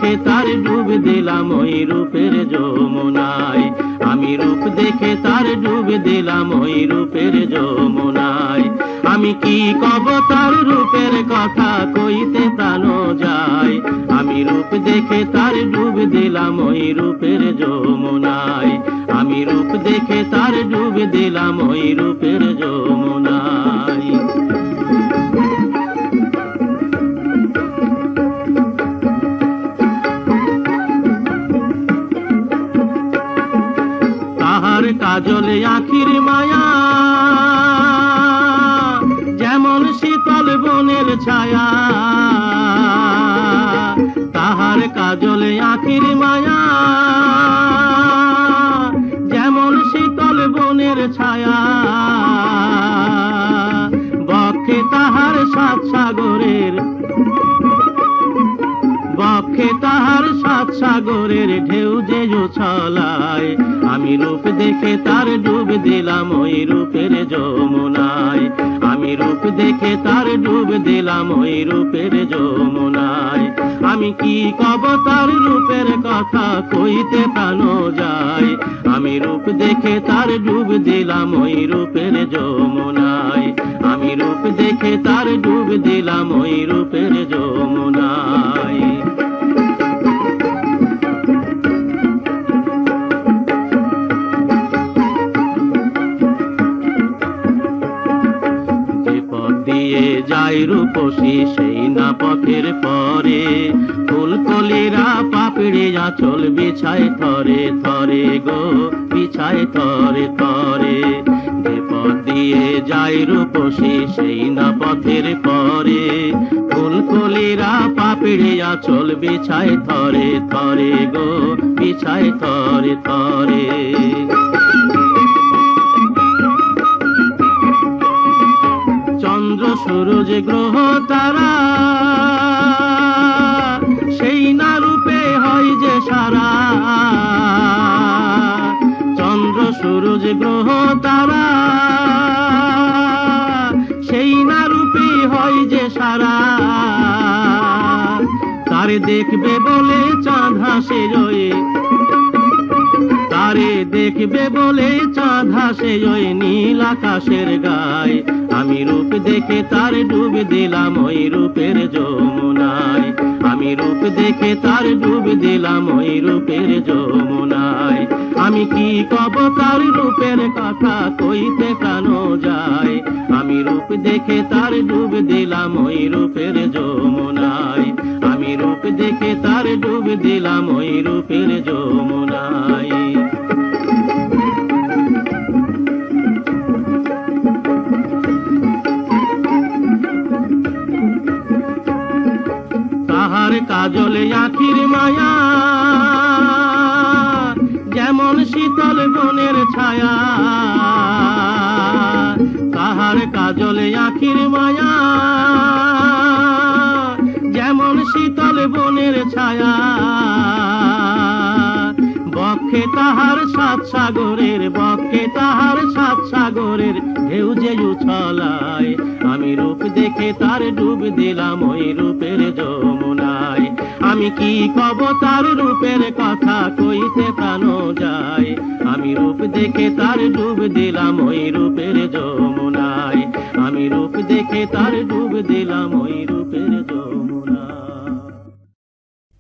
দেখে তার ডুব দিলাম ওই রূপের যমুনায়, আমি রূপ দেখে তার ডুব দিলাম ওই রূপের যমুনায়। আমি কি কব তার রূপের কথা, কইতে প্রাণ যায়, আমি রূপ দেখে তার ডুব দিলাম ওই রূপের যমুনায়, আমি রূপ দেখে তার ডুব দিলাম ওই রূপের যমুনায়। তাহার কাজলে আখির মায়া, যেমন শীতল বনের ছায়া, তাহার কাজলে আখির মায়া, যেমন শীতল বনের ছায়া, বক্ষে তাহার সাত সাগরের, বক্ষে তাহার সাত সাগরের ঢেউ যে উছলায়, আমি রূপ দেখে তার ডুব দিলাম ওই রূপের যমুনায়, আমি রূপ দেখে তার ডুব দিলাম ওই রূপের যমুনায়। আমি কি কব তার রূপের কথা, কইতে প্রাণ যায়, আমি রূপ দেখে তার ডুব দিলাম ওই রূপের যমুনায়, আমি রূপ দেখে তার ডুব দিলাম ওই রূপের যমুনায়। যায় রূপসী সেই না পথের পরে, ফুলকলিরা পাপড়ি আঁচল বিছায় থরে থরে গো, বিছায় থরে থরে। যে পথ দিয়ে যায় রূপসী সেই না পথের পরে, ফুলকলিরা পাপড়ি আঁচল বিছায় থরে থরে গো, বিছায় থরে থরে। চন্দ্র সূরজ গ্রহ তারা সেই না রূপে হয় যে সারা, চন্দ্র সূরজ গ্রহ তারা সেই না রূপে হয় যে সারা, তারে দেখবে বলে চাঁদ হাসে জয়ে, তারে দেখবে বলে চাঁদ হাসে জয় নীল আকাশের গায়, আমি রূপ দেখে তার ডুব দিলাম ওই রূপের যমুনায়, আমি রূপ দেখে তার ডুব দিলাম ওই রূপের যমুনায়। আমি কি কব তার রূপের কথা, কইতে প্রাণ যায়, আমি রূপ দেখে তার ডুব দিলাম ওই রূপের যমুনায়, আমি রূপ দেখে তার ডুব দিলাম ওই রূপের যমুনায়। তাহার কাজলে আখির মায়া, যেমন শীতল বনের ছায়া, তাহার কাজলে আখির মায়া, যেমন শীতল বনের ছায়া, বক্ষে তাহার সাত সাগরের, বক্ষে তাহার সাত সাগরের ঢেউ যে উছলায়, আমি রূপ দেখে তার ডুব দিলাম ওই রূপের যমুনায়। আমি কি কব তার রূপের কথা, কইতে প্রাণ যায়, আমি রূপ দেখে তার ডুব দিলাম ওই রূপের যমুনায়, আমি রূপ দেখে তার ডুব দিলাম ওই রূপের